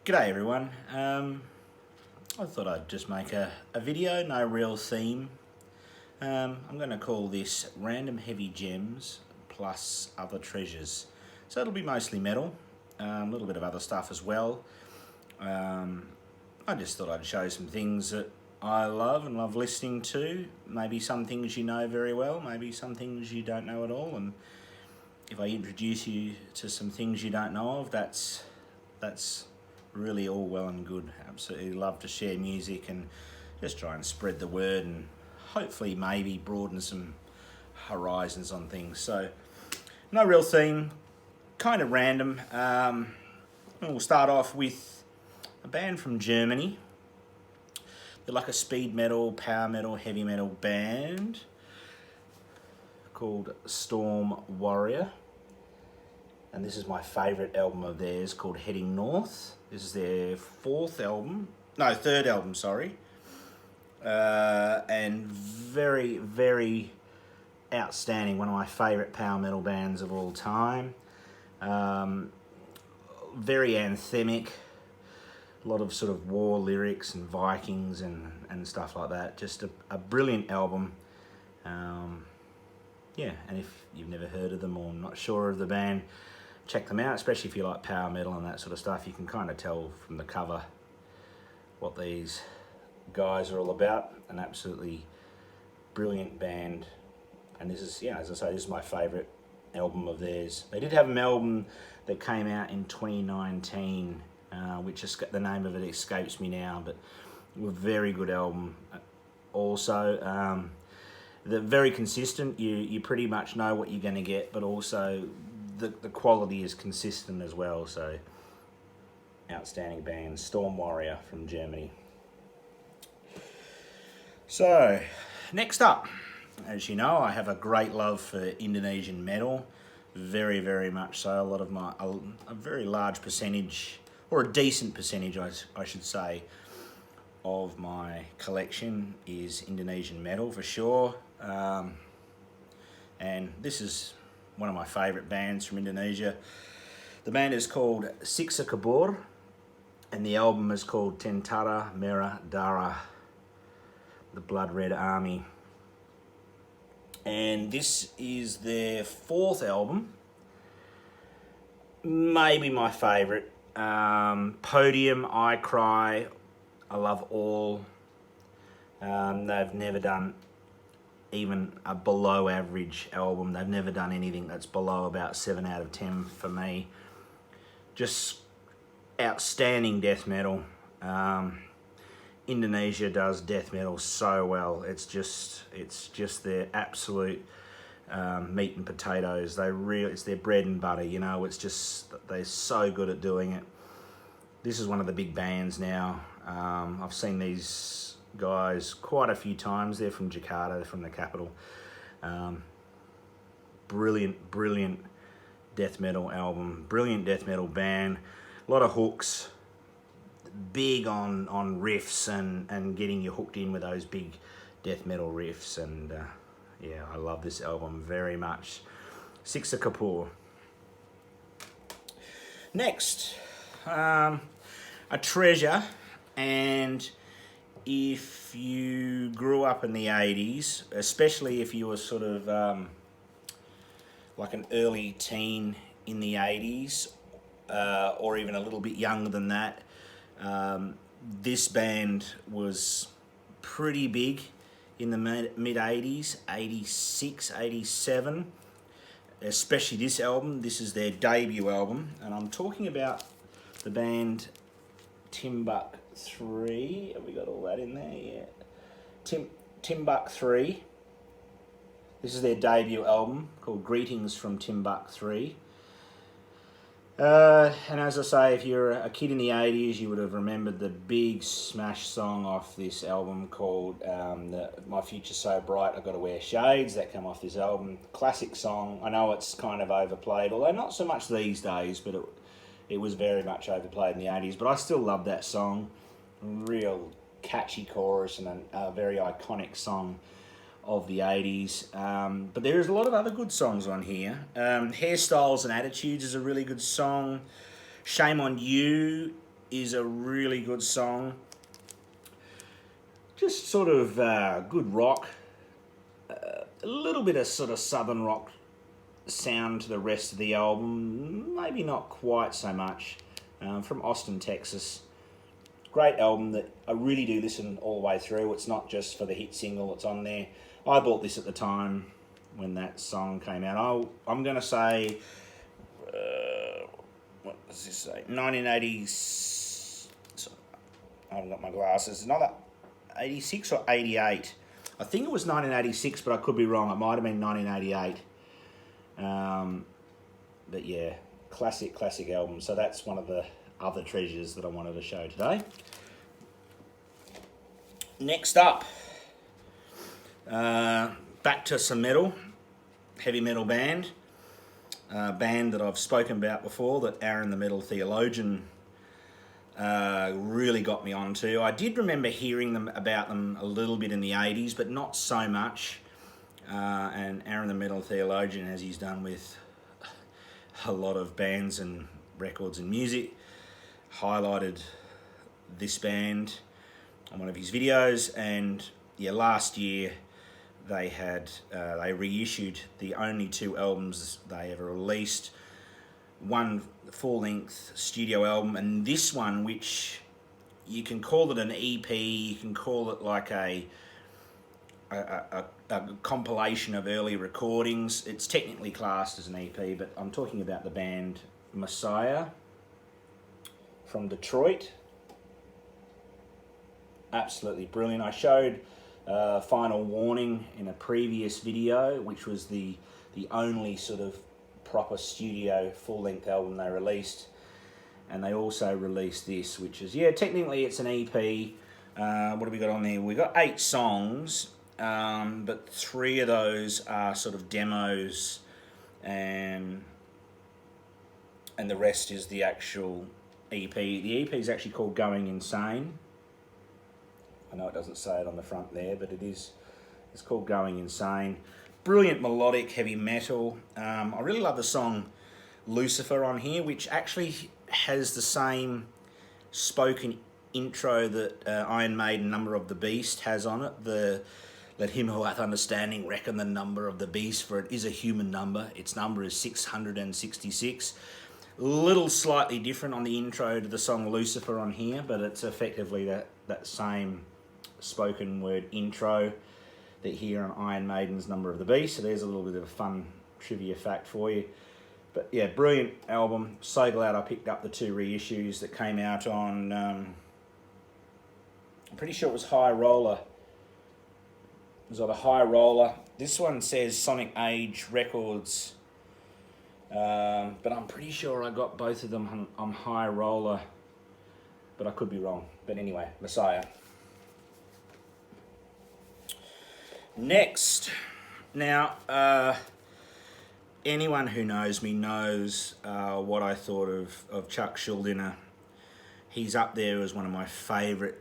G'day everyone. I thought I'd just make a video, no real theme. I'm going to call this Random Heavy Gems plus Other Treasures. So it'll be mostly metal, a little bit of other stuff as well. I just thought I'd show some things that I love and love listening to. Maybe some things you know very well, maybe some things you don't know at all. And if I introduce you to some things you don't know of, that's really all well and good. Absolutely love to share music and just try and spread the word and hopefully maybe broaden some horizons on things. So no real theme, kind of random. We'll start off with a band from Germany. They're like a speed metal, power metal, heavy metal band called Storm Warrior. And this is my favourite album of theirs called Heading North. This is their third album, sorry. And very, very outstanding. One of my favourite power metal bands of all time. Very anthemic. A lot of sort of war lyrics and Vikings and stuff like that. Just a brilliant album. Yeah, and if you've never heard of them or not sure of the band, check them out, especially if you like power metal and that sort of stuff. You can kind of tell from the cover what these guys are all about. An absolutely brilliant band. And this is, yeah, as I say, this is my favourite album of theirs. They did have an album that came out in 2019, which is, the name of it escapes me now, but a very good album also. They're very consistent. You pretty much know what you're going to get, but also the quality is consistent as well. So outstanding band, Storm Warrior from Germany. So next up, as you know, I have a great love for Indonesian metal, very, very much so. A very large percentage, or a decent percentage I should say, of my collection is Indonesian metal for sure. And this is one of my favourite bands from Indonesia. The band is called Siksa Kabur, and the album is called Tentara Merah Darah, the Blood Red Army. And this is their fourth album, maybe my favourite. Podium, I Cry, I love all. They've never done even a below average album. They've never done anything that's below about 7 out of 10 for me. Just outstanding death metal. Indonesia does death metal so well. It's just their absolute meat and potatoes. It's their bread and butter, you know. It's just, they're so good at doing it. This is one of the big bands now. I've seen these guys quite a few times. They're from Jakarta, they're from the capital. Brilliant death metal album, brilliant death metal band, a lot of hooks, big on riffs and getting you hooked in with those big death metal riffs. And yeah, I love this album very much. Siksa Kabur. Next, a treasure. And if you grew up in the 80s, especially if you were sort of like an early teen in the 80s, or even a little bit younger than that, this band was pretty big in the mid-80s, 86, 87, especially this album. This is their debut album, and I'm talking about the band Timbuk III. Have we got all that in there? Yeah. Timbuk III. This is their debut album called Greetings from Timbuk III. And as I say, if you're a kid in the 80s, you would have remembered the big smash song off this album called My Future's So Bright, I've Got to Wear Shades. That came off this album. Classic song. I know it's kind of overplayed, although not so much these days, but it was very much overplayed in the 80s. But I still love that song. Real catchy chorus and a very iconic song of the 80s. But there's a lot of other good songs on here. Hairstyles and Attitudes is a really good song. Shame on You is a really good song. Just sort of good rock, a little bit of sort of southern rock sound to the rest of the album, maybe not quite so much. From Austin, Texas. Great album that I really do listen all the way through. It's not just for the hit single that's on there. I bought this at the time when that song came out. I'm going to say, what does this say? 1980. I haven't got my glasses. It's either 86 or 88. I think it was 1986, but I could be wrong. It might have been 1988. But yeah, classic album. So that's one of the other treasures that I wanted to show today. Next up, back to some metal, heavy metal band. Band that I've spoken about before, that Aaron the Metal Theologian really got me onto. I did remember hearing about them a little bit in the 80s, but not so much. And Aaron the Metal Theologian, as he's done with a lot of bands and records and music, highlighted this band on one of his videos. And yeah, last year they reissued the only 2 albums they ever released. One full-length studio album, and this one, which you can call it an EP, you can call it like a compilation of early recordings. It's technically classed as an EP, but I'm talking about the band Messiah from Detroit. Absolutely brilliant. I showed Final Warning in a previous video, which was the only sort of proper studio full-length album they released, and they also released this, which is, yeah, technically it's an EP. What have we got on there? We got 8 songs, but 3 of those are sort of demos, and the rest is the actual EP. The EP is actually called Going Insane. I know it doesn't say it on the front there, but it's called Going Insane. Brilliant melodic heavy metal. I really love the song Lucifer on here, which actually has the same spoken intro that Iron Maiden Number of the Beast has on it. The let him who hath understanding reckon the number of the beast, for it is a human number. Its number is 666. Little slightly different on the intro to the song Lucifer on here, but it's effectively that same spoken word intro that here on Iron Maiden's Number of the Beast. So there's a little bit of a fun trivia fact for you. But yeah, brilliant album. So glad I picked up the 2 reissues that came out on, I'm pretty sure it was High Roller. It was on a High Roller. This one says Sonic Age Records, but I'm pretty sure I got both of them on High Roller, but I could be wrong. But anyway, Messiah. Next, now, anyone who knows me knows what I thought of Chuck Schuldiner. He's up there as one of my favourite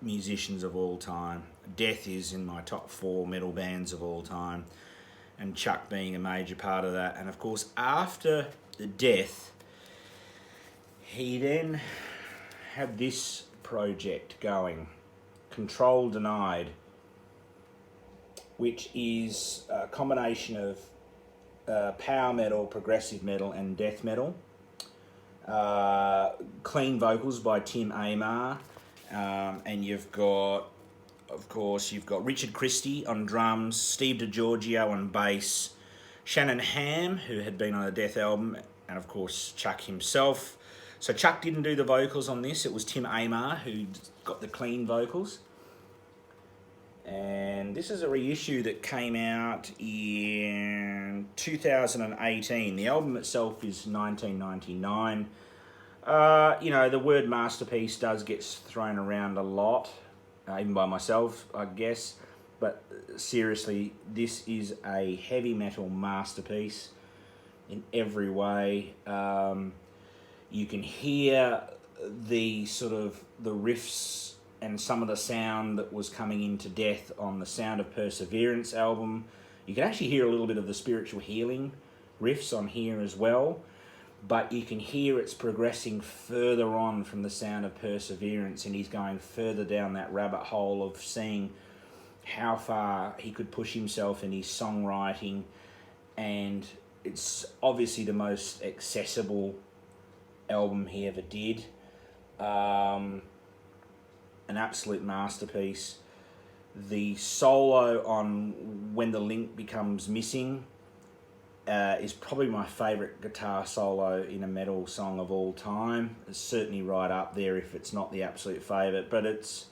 musicians of all time. Death is in my top 4 metal bands of all time, and Chuck being a major part of that. And of course, after Death, he then had this project going, Control Denied, which is a combination of power metal, progressive metal, and death metal. Clean vocals by Tim Amar, and you've got Richard Christie on drums, Steve DiGiorgio on bass, Shannon Hamm, who had been on a Death album, and of course Chuck himself. So Chuck didn't do the vocals on this, it was Tim Amar who got the clean vocals. And this is a reissue that came out in 2018. The album itself is 1999. The word masterpiece does get thrown around a lot, even by myself, I guess. But seriously, this is a heavy metal masterpiece in every way. You can hear the sort of the riffs and some of the sound that was coming into Death on the Sound of Perseverance album. You can actually hear a little bit of the spiritual healing riffs on here as well. but you can hear it's progressing further on from the sound of Perseverance, and he's going further down that rabbit hole of seeing how far he could push himself in his songwriting. And it's obviously the most accessible album he ever did. An absolute masterpiece. The solo on When the Link Becomes Missing is probably my favourite guitar solo in a metal song of all time. It's certainly right up there if it's not the absolute favourite, but it's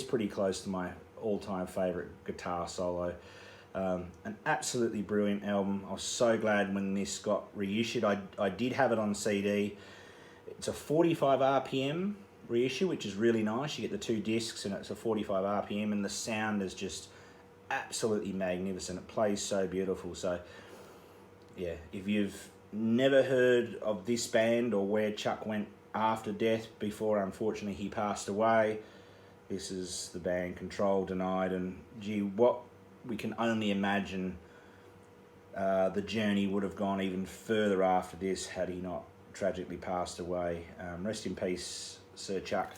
pretty close to my all-time favourite guitar solo. An absolutely brilliant album. I was so glad when this got reissued. I did have it on CD. It's a 45 RPM reissue, which is really nice. You get the 2 discs and it's a 45 RPM, and the sound is just absolutely magnificent. It plays so beautiful. So yeah, if you've never heard of this band or where Chuck went after death, before unfortunately he passed away, this is the band, Control Denied. And gee, what we can only imagine the journey would have gone even further after this had he not tragically passed away. Rest in peace, Sir Chuck.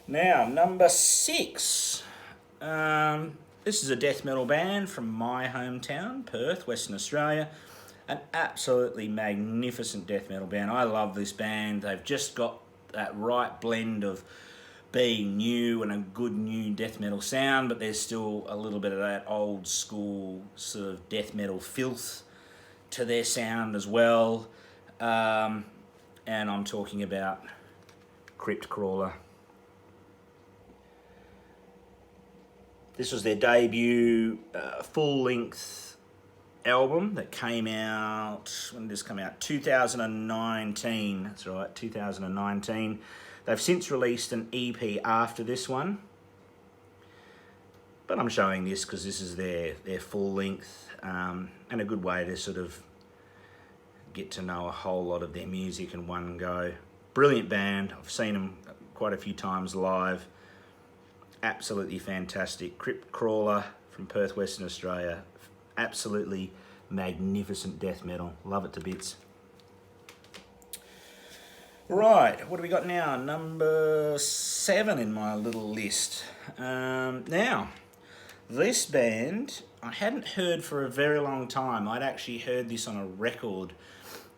Now, number 6. This is a death metal band from my hometown, Perth, Western Australia. An absolutely magnificent death metal band. I love this band. They've just got that right blend of being new and a good new death metal sound, but there's still a little bit of that old school sort of death metal filth to their sound as well. And I'm talking about Crypt Crawler. This was their debut full-length album that came out, when did this come out? 2019, that's right, 2019. They've since released an EP after this one, but I'm showing this because this is their full-length, and a good way to sort of get to know a whole lot of their music in one go. Brilliant band. I've seen them quite a few times live. Absolutely fantastic. Crypt Crawler from Perth, Western Australia. Absolutely magnificent death metal. Love it to bits. Right, what do we got now? Number 7 in my little list. Now, this band I hadn't heard for a very long time. I'd actually heard this on a record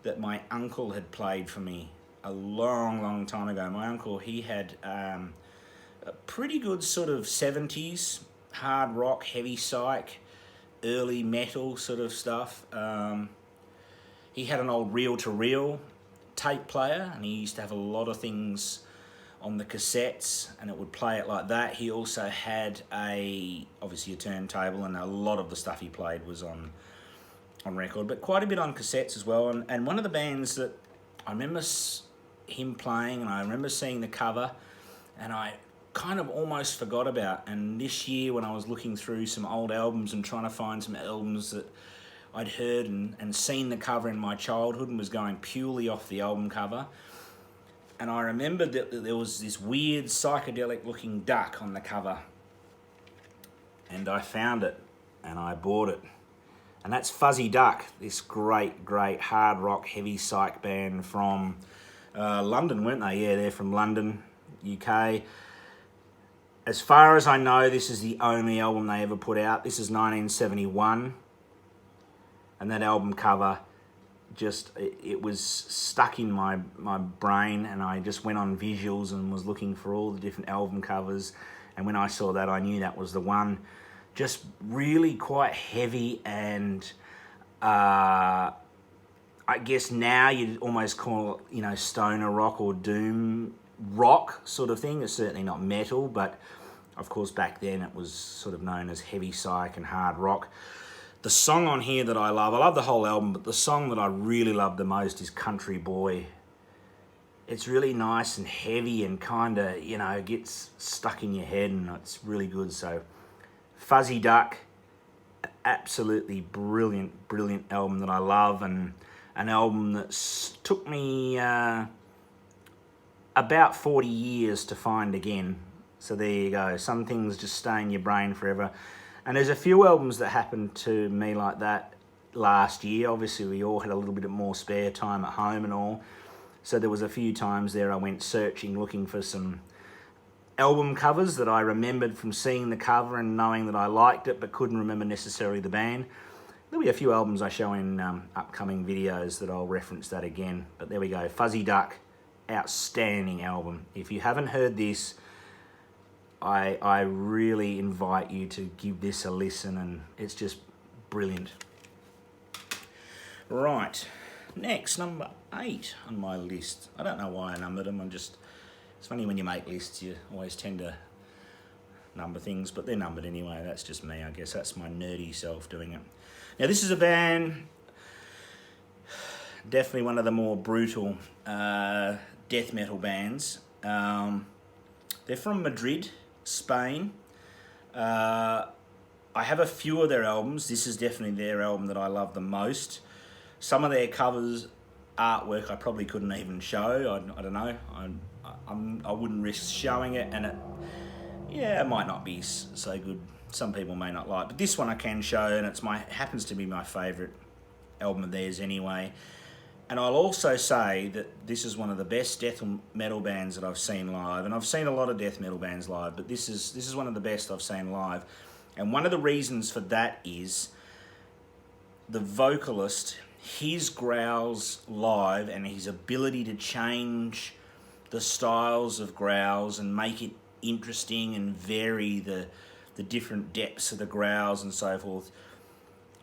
that my uncle had played for me a long time ago. My uncle, he had a pretty good sort of 70s hard rock, heavy psych, early metal sort of stuff. He had an old reel-to-reel tape player, and he used to have a lot of things on the cassettes, and it would play it like that. He also had obviously a turntable, and a lot of the stuff he played was on record, but quite a bit on cassettes as well. And one of the bands that I remember him playing, and I remember seeing the cover, and I kind of almost forgot about. And this year, when I was looking through some old albums and trying to find some albums that I'd heard and seen the cover in my childhood and was going purely off the album cover, and I remembered that there was this weird psychedelic looking duck on the cover, and I found it and I bought it. And that's Fuzzy Duck, this great hard rock heavy psych band from London, weren't they? Yeah, they're from London, UK. As far as I know, this is the only album they ever put out. This is 1971. And that album cover, it was stuck in my brain, and I just went on visuals and was looking for all the different album covers. And when I saw that, I knew that was the one. Just really quite heavy, and I guess now you'd almost call it, stoner rock or doom rock sort of thing. It's certainly not metal, but of course back then it was sort of known as heavy psych and hard rock. The song on here that I love the whole album, but the song that I really love the most is Country Boy. It's really nice and heavy and kind of, gets stuck in your head, and it's really good. So Fuzzy Duck, absolutely brilliant album that I love, and an album that took me about 40 years to find again. So there you go. Some things just stay in your brain forever. And there's a few albums that happened to me like that last year. Obviously, we all had a little bit more spare time at home and all. So there was a few times there I went searching, looking for some album covers that I remembered from seeing the cover and knowing that I liked it, but couldn't remember necessarily the band. There'll be a few albums I show in upcoming videos that I'll reference that again. But there we go, Fuzzy Duck, outstanding album. If you haven't heard this, I really invite you to give this a listen, and it's just brilliant. Right, next, number 8 on my list. I don't know why I numbered them. It's funny when you make lists, you always tend to number things, but they're numbered anyway. That's just me, I guess. That's my nerdy self doing it. Now, this is a band, definitely one of the more brutal death metal bands. They're from Madrid, Spain. I have a few of their albums. This is definitely their album that I love the most. Some of their covers, artwork, I probably couldn't even show. I don't know. I wouldn't risk showing it, and it might not be so good. Some people may not like, but this one I can show, and it happens to be my favourite album of theirs anyway. And I'll also say that this is one of the best death metal bands that I've seen live, and I've seen a lot of death metal bands live, but this is one of the best I've seen live. And one of the reasons for that is the vocalist, his growls live and his ability to change the styles of growls and make it interesting and vary the different depths of the growls and so forth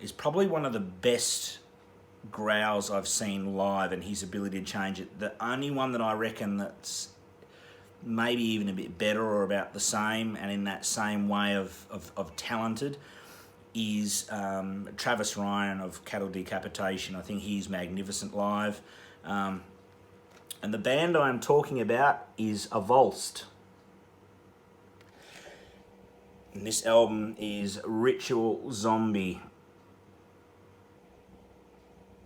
is probably one of the best growls I've seen live, and his ability to change it. The only one that I reckon that's maybe even a bit better or about the same and in that same way of talented is Travis Ryan of Cattle Decapitation. I think he's magnificent live. And the band I'm talking about is Avalst. And this album is Ritual Zombie.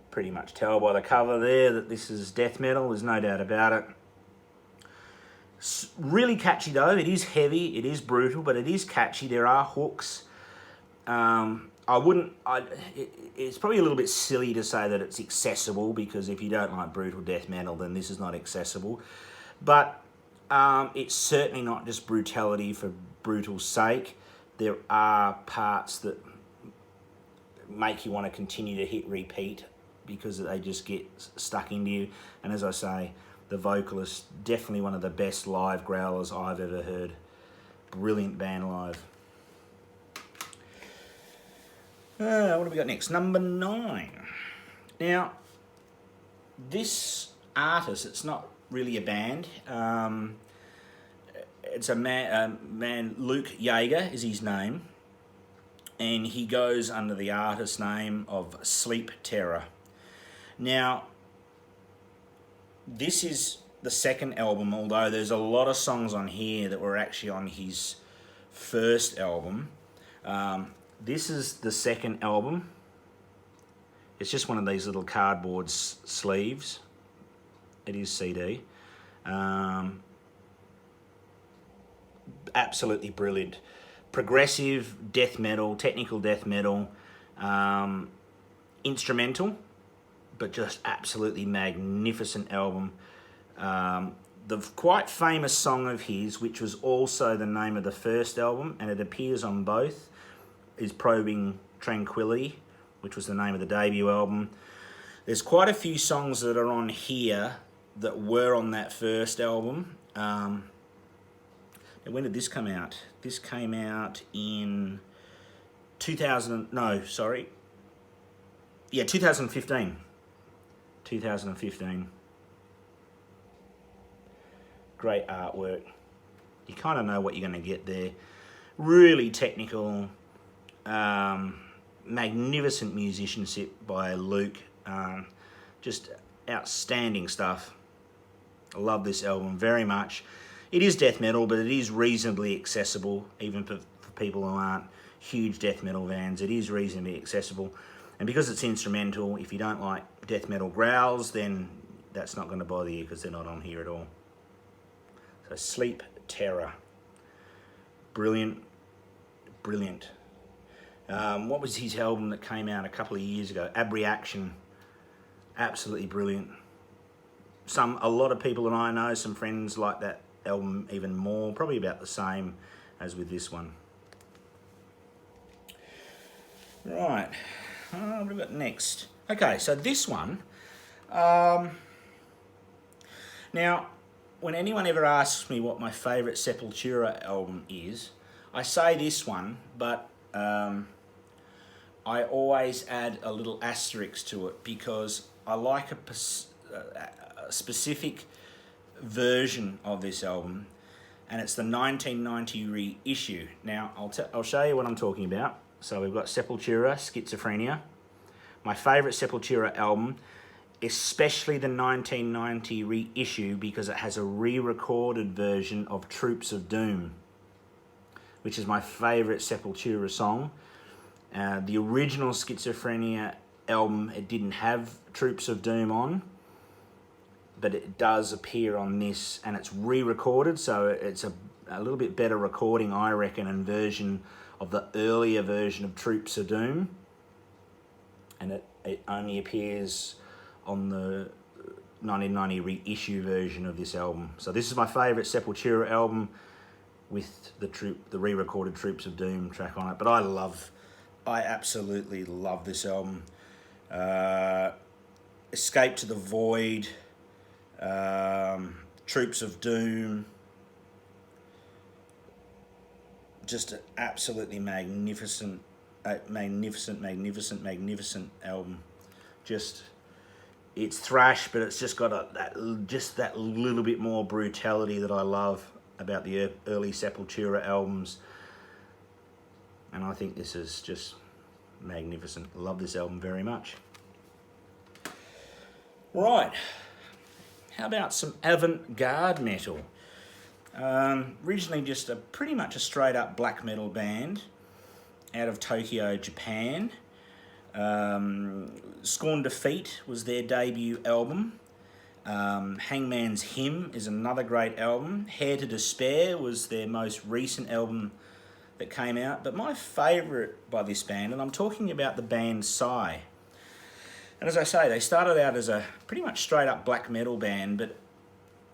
Pretty much tell by the cover there that this is death metal, there's no doubt about it. It's really catchy though, it is heavy, it is brutal, but it is catchy, there are hooks. It's probably a little bit silly to say that it's accessible, because if you don't like brutal death metal, then this is not accessible. But it's certainly not just brutality for brutal's sake. There are parts that make you want to continue to hit repeat because they just get stuck into you. And as I say, the vocalist, definitely one of the best live growlers I've ever heard. Brilliant band live. What have we got next? Number 9. Now, this artist, it's not really a band. It's a man, Luke Yeager is his name, and he goes under the artist name of Sleep Terror. Now, this is the second album, although there's a lot of songs on here that were actually on his first album. This is the second album. It's just one of these little cardboard sleeves. It is CD. Absolutely brilliant. Progressive death metal, technical death metal, instrumental, but just absolutely magnificent album. The quite famous song of his, which was also the name of the first album, and it appears on both, is Probing Tranquility, which was the name of the debut album. There's quite a few songs that are on here that were on that first album. And when did this come out? This came out in 2015. 2015. Great artwork. You kind of know what you're going to get there. Really technical, magnificent musicianship by Luke. Just outstanding stuff. I love this album very much. It is death metal, but it is reasonably accessible, even for people who aren't huge death metal fans. It is reasonably accessible. And because it's instrumental, if you don't like death metal growls, then that's not going to bother you because they're not on here at all. So Sleep Terror. Brilliant, brilliant. What was his album that came out a couple of years ago? Abreaction. Absolutely brilliant. A lot of people that I know, some friends like that album even more, probably about the same as with this one. Right, what have we got next? Okay, so this one, now, when anyone ever asks me what my favourite Sepultura album is, I say this one, but I always add a little asterisk to it because I like a specific version of this album, and it's the 1990 reissue. Now, I'll show you what I'm talking about. So we've got Sepultura, Schizophrenia. My favourite Sepultura album, especially the 1990 reissue, because it has a re-recorded version of Troops of Doom, which is my favourite Sepultura song. The original Schizophrenia album, it didn't have Troops of Doom on, but it does appear on this, and it's re-recorded, so it's a little bit better recording, I reckon, and version of the earlier version of Troops of Doom, and it only appears on the 1990 reissue version of this album. So this is my favourite Sepultura album with the re-recorded Troops of Doom track on it. But I absolutely love this album. Escape to the Void, Troops of Doom, just an absolutely magnificent album. It's thrash, but it's just got that little bit more brutality that I love about the early Sepultura albums. And I think this is just magnificent. Love this album very much. Right, how about some avant-garde metal? Originally just pretty much a straight up black metal band out of Tokyo, Japan. Scorn Defeat was their debut album. Hangman's Hymn is another great album. Hair to Despair was their most recent album that came out. But my favourite by this band, and I'm talking about the band Psy. And as I say, they started out as a pretty much straight up black metal band, but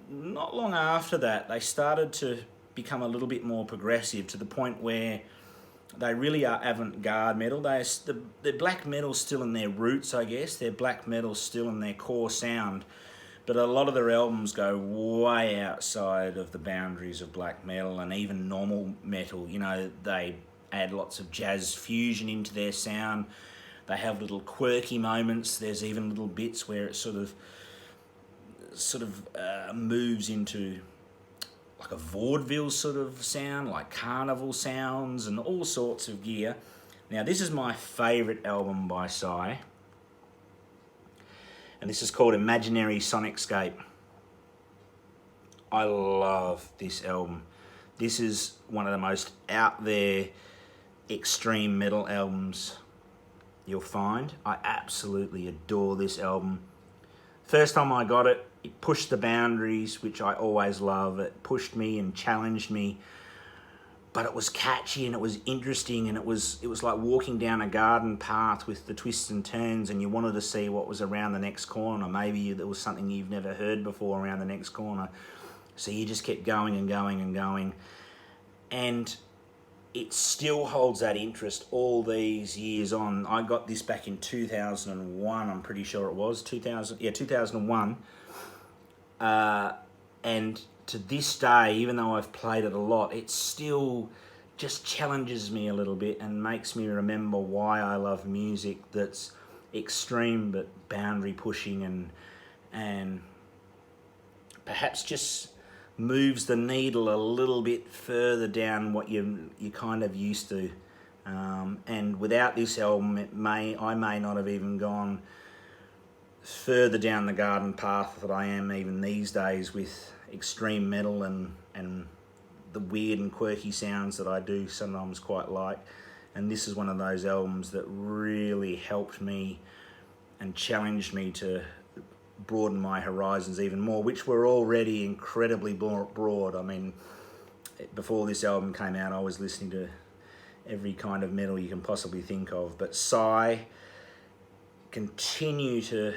not long after that, they started to become a little bit more progressive to the point where they really are avant-garde metal. They're black metal still in their roots, I guess. They're black metal still in their core sound. But a lot of their albums go way outside of the boundaries of black metal and even normal metal. You know, they add lots of jazz fusion into their sound. They have little quirky moments. There's even little bits where it sort of moves into like a vaudeville sort of sound, like carnival sounds and all sorts of gear. Now, this is my favourite album by Psy, and this is called Imaginary Sonicscape. I love this album. This is one of the most out there extreme metal albums you'll find. I absolutely adore this album. First time I got it, it pushed the boundaries, which I always love. It pushed me and challenged me, but it was catchy and it was interesting, and it was like walking down a garden path with the twists and turns, and you wanted to see what was around the next corner. Maybe there was something you've never heard before around the next corner. So you just kept going and going and going. And it still holds that interest all these years on. I got this back in 2001, I'm pretty sure it was. 2001. And to this day, even though I've played it a lot, it still just challenges me a little bit and makes me remember why I love music that's extreme but boundary pushing and perhaps just moves the needle a little bit further down what you kind of used to. And without this album, I may not have even gone further down the garden path that I am even these days with extreme metal and the weird and quirky sounds that I do sometimes quite like. And this is one of those albums that really helped me and challenged me to broaden my horizons even more, which were already incredibly broad. I mean, before this album came out, I was listening to every kind of metal you can possibly think of. But Psy continue to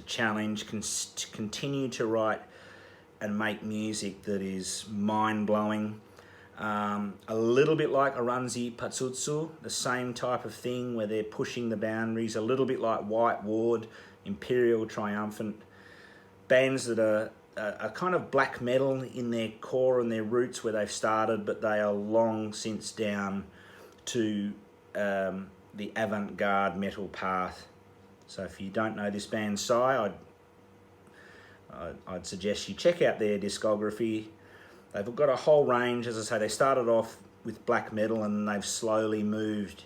challenge, continue to write and make music that is mind-blowing. A little bit like Aranzi Patsutsu, the same type of thing where they're pushing the boundaries, a little bit like White Ward, Imperial, Triumphant, bands that are kind of black metal in their core and their roots where they've started, but they are long since down to the avant-garde metal path. So if you don't know this band Psy, I'd suggest you check out their discography. They've got a whole range. As I say, they started off with black metal and they've slowly moved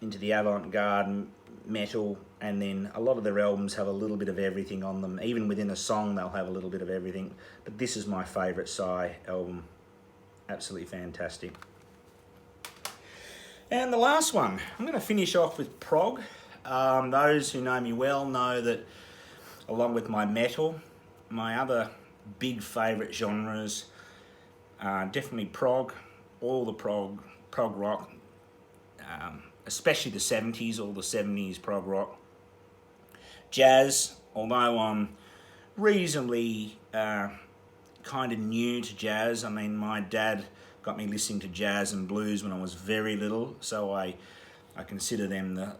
into the avant-garde metal, and then a lot of their albums have a little bit of everything on them. Even within a song, they'll have a little bit of everything. But this is my favourite Psy album. Absolutely fantastic. And the last one, I'm going to finish off with prog. Those who know me well know that along with my metal, my other big favourite genres are definitely prog, all the prog rock, especially the 70s, all the 70s prog rock. Jazz, although I'm reasonably kind of new to jazz. I mean, my dad got me listening to jazz and blues when I was very little, so I consider them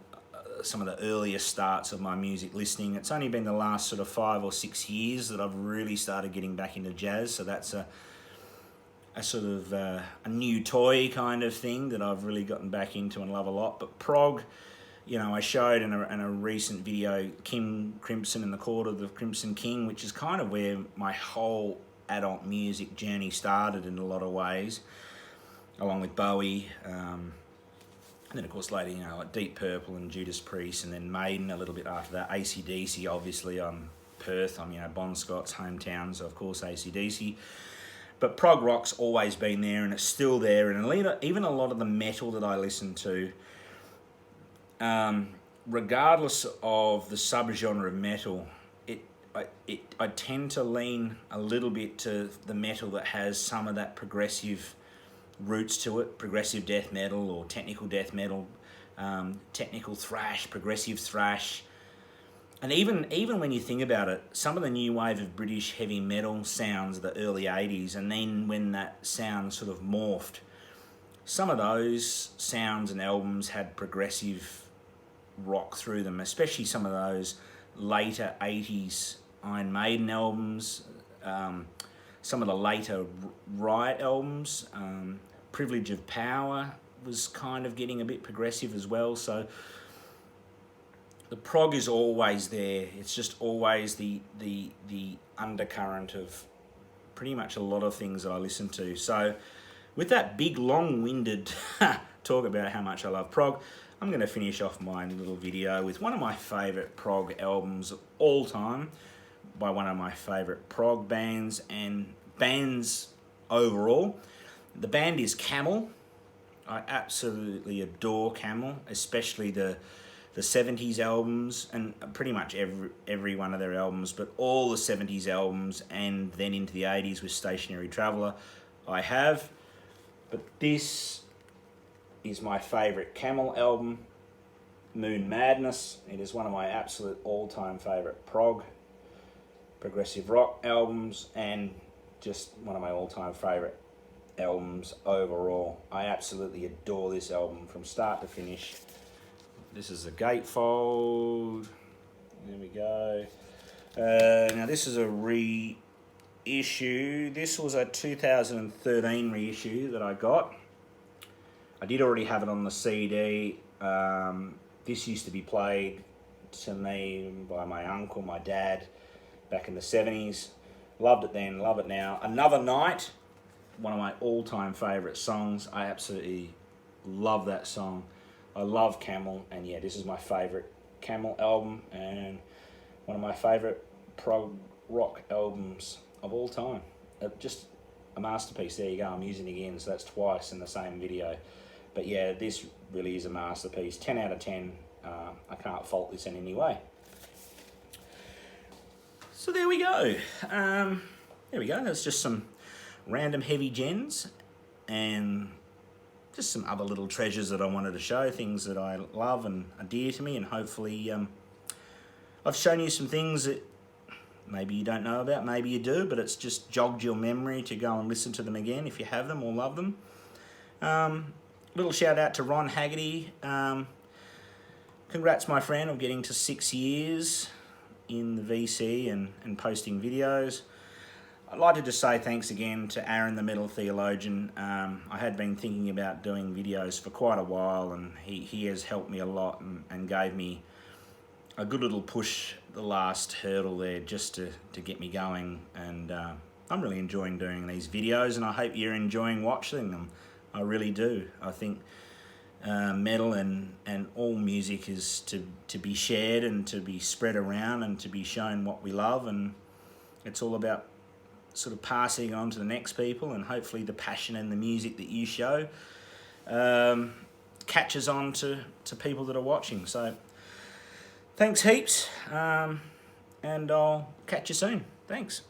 some of the earliest starts of my music listening. It's only been the last sort of 5 or 6 years that I've really started getting back into jazz, so that's a sort of a new toy kind of thing that I've really gotten back into and love a lot. But prog, you know, I showed in a recent video King Crimson and the Court of the Crimson King, which is kind of where my whole adult music journey started in a lot of ways, along with Bowie, and then of course later, you know, like Deep Purple and Judas Priest, and then Maiden a little bit after that. AC/DC, obviously. I'm Perth, I'm, you know, Bon Scott's hometown, so of course AC/DC. But prog rock's always been there, and it's still there, and even a lot of the metal that I listen to, regardless of the subgenre of metal, I tend to lean a little bit to the metal that has some of that progressive roots to it, progressive death metal or technical death metal, technical thrash, progressive thrash. And even when you think about it, some of the new wave of British heavy metal sounds of the early 80s, and then when that sound sort of morphed, some of those sounds and albums had progressive rock through them, especially some of those later 80s Iron Maiden albums, some of the later Riot albums. Privilege of Power was kind of getting a bit progressive as well, so the prog is always there. It's just always the undercurrent of pretty much a lot of things that I listen to. So with that big long-winded talk about how much I love prog, I'm going to finish off my little video with one of my favourite prog albums of all time by one of my favourite prog bands and bands overall. The band is Camel. I absolutely adore Camel, especially the 70s albums, and pretty much every one of their albums, but all the 70s albums, and then into the 80s with Stationary Traveller I have. But this is my favourite Camel album, Moon Madness. It is one of my absolute all-time favourite progressive rock albums, and just one of my all-time favourite albums overall. I absolutely adore this album from start to finish. This is a gatefold. There we go. Now this is a reissue. This was a 2013 reissue that I got. I did already have it on the CD. This used to be played to me by my uncle, my dad, back in the 70s. Loved it then, love it now. Another Night, one of my all-time favourite songs. I absolutely love that song. I love Camel, and yeah, this is my favourite Camel album and one of my favourite prog rock albums of all time. Just a masterpiece. There you go, I'm using it again, so that's twice in the same video. But yeah, this really is a masterpiece. 10 out of 10. I can't fault this in any way. So there we go. That's just some random heavy gens, and just some other little treasures that I wanted to show, things that I love and are dear to me, and hopefully I've shown you some things that maybe you don't know about, maybe you do, but it's just jogged your memory to go and listen to them again if you have them or love them. Little shout out to Ron Haggerty. Congrats, my friend, on getting to 6 years in the VC and posting videos. I'd like to just say thanks again to Aaron, the Metal Theologian. I had been thinking about doing videos for quite a while, and he has helped me a lot and gave me a good little push, the last hurdle there, just to get me going. And I'm really enjoying doing these videos, and I hope you're enjoying watching them. I really do. I think metal and all music is to be shared and to be spread around and to be shown what we love, and it's all about sort of passing on to the next people, and hopefully the passion and the music that you show catches on to people that are watching. So thanks heaps, and I'll catch you soon. Thanks.